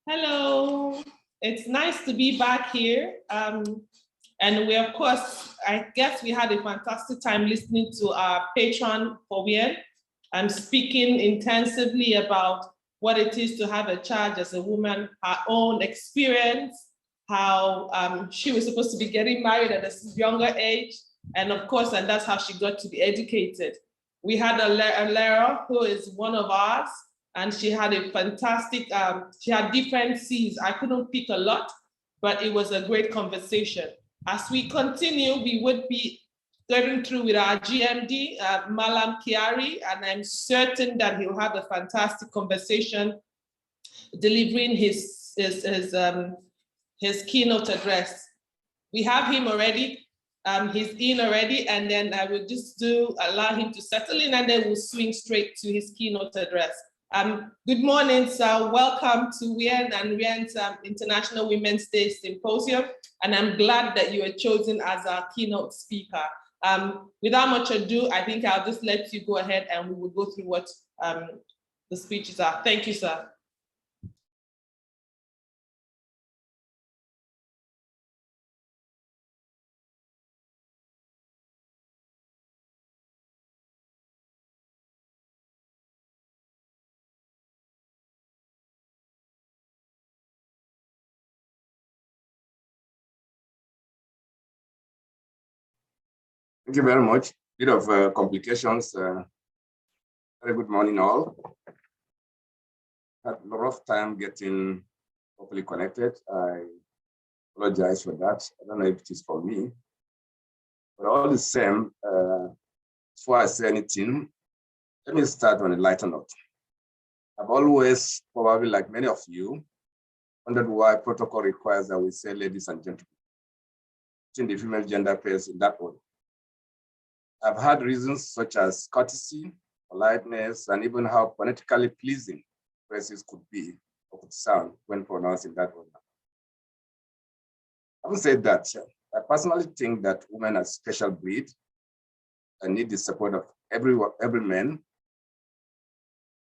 Hello, it's nice to be back here. And we, of course, I guess we had a fantastic time listening to our patron for WIEN and speaking intensively about what it is to have a child as a woman, her own experience, how she was supposed to be getting married at a younger age. And of course, and that's how she got to be educated. We had a Lara who is one of ours, and she had a fantastic, she had different C's. I couldn't pick a lot, but it was a great conversation. As we continue, we would be going through with our GMD, Malam Kyari, and I'm certain that he'll have a fantastic conversation delivering his keynote address. We have him already. He's in already, and then I will just allow him to settle in, and then we'll swing straight to his keynote address. Good morning, sir. Welcome to WIEN and REAN's International Women's Day Symposium, and I'm glad that you were chosen as our keynote speaker. Without much ado, I think I'll just let you go ahead and we will go through what the speeches are. Thank you, sir. Thank you very much. Bit of complications. Very good morning, all. Had a lot of time getting properly connected. I apologize for that. I don't know if it is for me, but all the same, before I say anything, let me start on a lighter note. I've always, probably like many of you, wondered why protocol requires that we say ladies and gentlemen, in the female gender pairs in that order. I've had reasons such as courtesy, politeness, and even how phonetically pleasing phrases could be or could sound when pronounced in that order. Having said that, I personally think that women are a special breed and need the support of every man,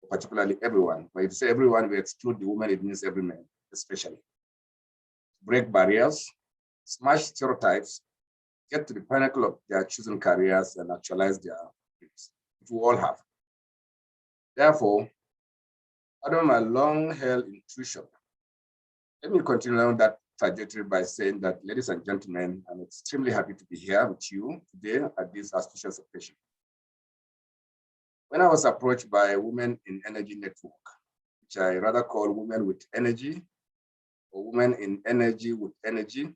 particularly everyone. But if you say everyone, we exclude the woman, it means every man, especially. Break barriers, smash stereotypes, get to the pinnacle of their chosen careers and actualize their dreams, which we all have. Therefore, out of my long-held intuition, let me continue on that trajectory by saying that, ladies and gentlemen, I'm extremely happy to be here with you today at this auspicious occasion. When I was approached by Women in Energy Network, which I rather call Women with Energy, or Women in Energy with Energy,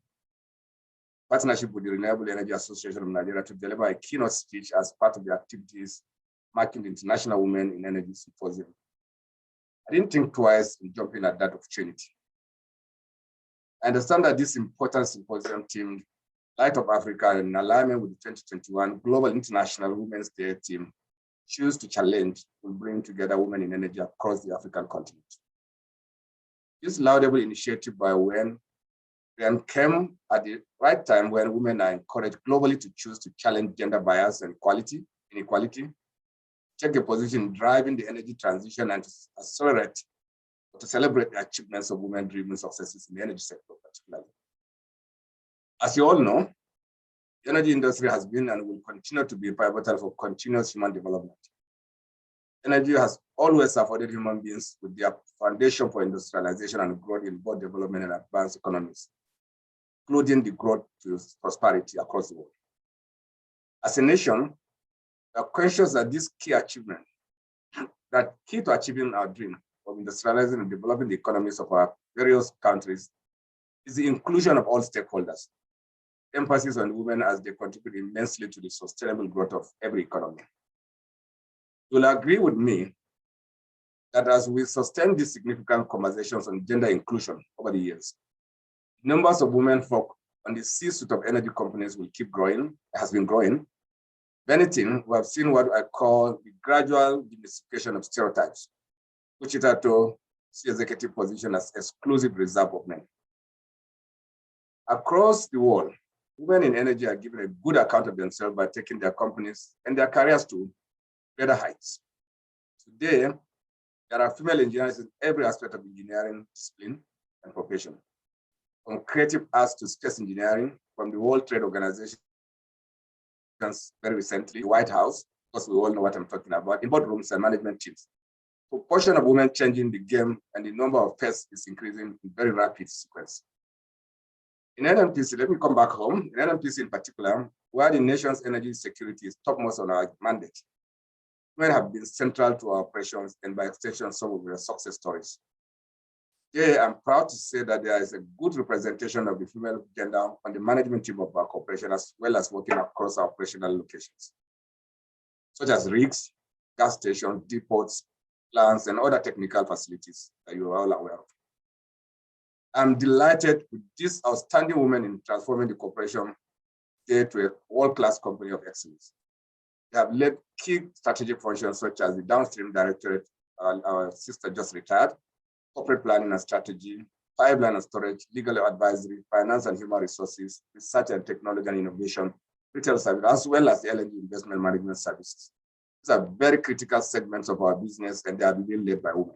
partnership with the Renewable Energy Association of Nigeria to deliver a keynote speech as part of the activities marking the International Women in Energy Symposium, I didn't think twice in jumping at that opportunity. I understand that this important symposium team, Light of Africa, in alignment with the 2021 Global International Women's Day team, choose to challenge will bring together women in energy across the African continent. This laudable initiative by WIEN came at the right time when women are encouraged globally to choose to challenge gender bias and inequality, take a position in driving the energy transition and to accelerate or to celebrate the achievements of women-driven successes in the energy sector, particularly. As you all know, the energy industry has been and will continue to be pivotal for continuous human development. Energy has always afforded human beings with their foundation for industrialization and growth in both development and advanced economies, including the growth to prosperity across the world. As a nation, we are conscious that this key achievement, that key to achieving our dream of industrializing and developing the economies of our various countries, is the inclusion of all stakeholders, emphasis on women as they contribute immensely to the sustainable growth of every economy. You'll agree with me that as we sustain these significant conversations on gender inclusion over the years, numbers of women folk on the C-suite of energy companies will keep growing, has been growing. If anything, we have seen what I call the gradual demystification of stereotypes, which is to see executive position as exclusive reserve of men. Across the world, women in energy are given a good account of themselves by taking their companies and their careers to greater heights. Today, there are female engineers in every aspect of engineering discipline and profession, from creative arts to space engineering, from the World Trade Organization, very recently, the White House, because we all know what I'm talking about, in boardrooms and management teams. The proportion of women changing the game and the number of firsts is increasing in very rapid sequence. In NMPC, let me come back home. In NMPC in particular, where the nation's energy security is topmost on our mandate, women have been central to our operations and by extension, some of their success stories. Today, I'm proud to say that there is a good representation of the female gender on the management team of our corporation, as well as working across our operational locations, such as rigs, gas stations, depots, plants, and other technical facilities that you are all aware of. I'm delighted with these outstanding women in transforming the corporation to a world-class company of excellence. They have led key strategic functions such as the downstream directorate, our sister just retired, corporate planning and strategy, pipeline and storage, legal advisory, finance and human resources, research and technology and innovation, retail service, as well as the LNG investment management services. These are very critical segments of our business and they are being led by women.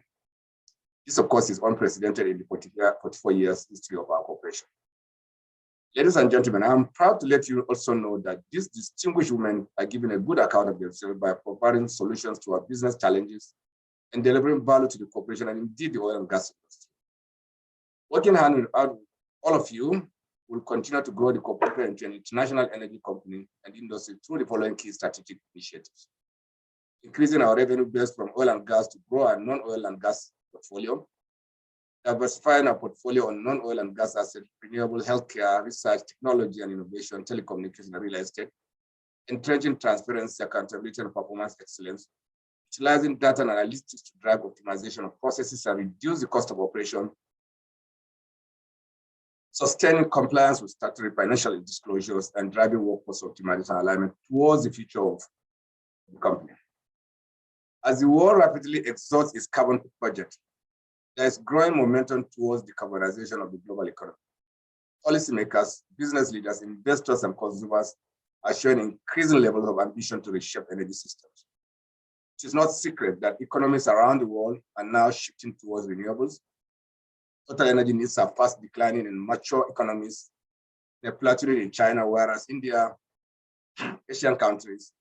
This, of course, is unprecedented in the 44 years history of our corporation. Ladies and gentlemen, I'm proud to let you also know that these distinguished women are giving a good account of themselves by providing solutions to our business challenges and delivering value to the corporation and indeed the oil and gas industry. Working hand in hand with all of you, will continue to grow the corporation into an international energy company and industry through the following key strategic initiatives. Increasing our revenue base from oil and gas to grow our non-oil and gas portfolio, diversifying our portfolio on non-oil and gas assets, renewable healthcare, research, technology and innovation, telecommunication and real estate, entrenching transparency, accountability and performance excellence, utilizing data and analytics to drive optimization of processes and reduce the cost of operation, sustaining compliance with statutory financial disclosures, and driving workforce optimization and alignment towards the future of the company. As the world rapidly exhausts its carbon budget, there is growing momentum towards decarbonization of the global economy. Policymakers, business leaders, investors, and consumers are showing increasing levels of ambition to reshape energy systems. It is not secret that economies around the world are now shifting towards renewables. Total energy needs are fast declining in mature economies. They're plateauing in China, whereas India, Asian countries,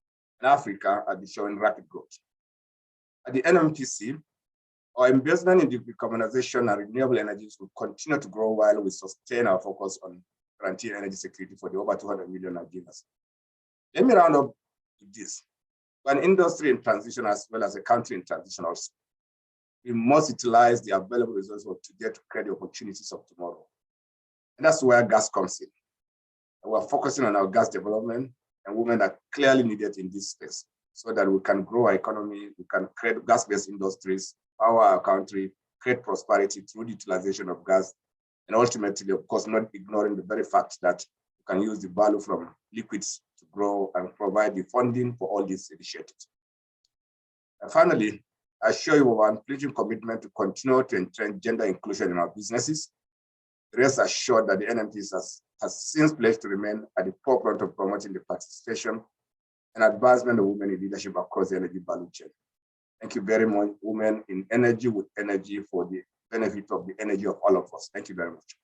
and Africa are showing rapid growth. At the NMPC, our investment in the decarbonization and renewable energies will continue to grow while we sustain our focus on guaranteeing energy security for the over 200 million Nigerians. Let me round up with this. For an industry in transition as well as a country in transition also, we must utilize the available resources of today to create the opportunities of tomorrow. And that's where gas comes in. And we're focusing on our gas development, and women are clearly needed in this space so that we can grow our economy, we can create gas-based industries, power our country, create prosperity through the utilization of gas, and ultimately, of course, not ignoring the very fact that we can use the value from liquids to grow and provide the funding for all these initiatives. And finally, I assure you of our unflinching commitment to continue to entrench gender inclusion in our businesses. Rest assured that the NMPs has since pledged to remain at the forefront of promoting the participation and advancement of women in leadership across the energy value chain. Thank you very much, Women in Energy with Energy, for the benefit of the energy of all of us. Thank you very much.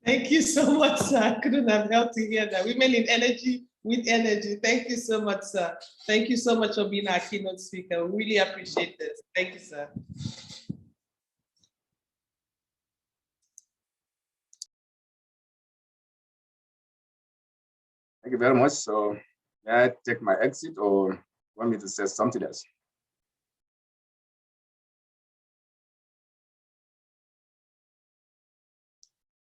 Thank you so much, sir. I couldn't have helped to hear that. Women in Energy with Energy. Thank you so much, sir. Thank you so much for being our keynote speaker. We really appreciate this. Thank you, sir. Thank you very much. So may I take my exit or want me to say something else?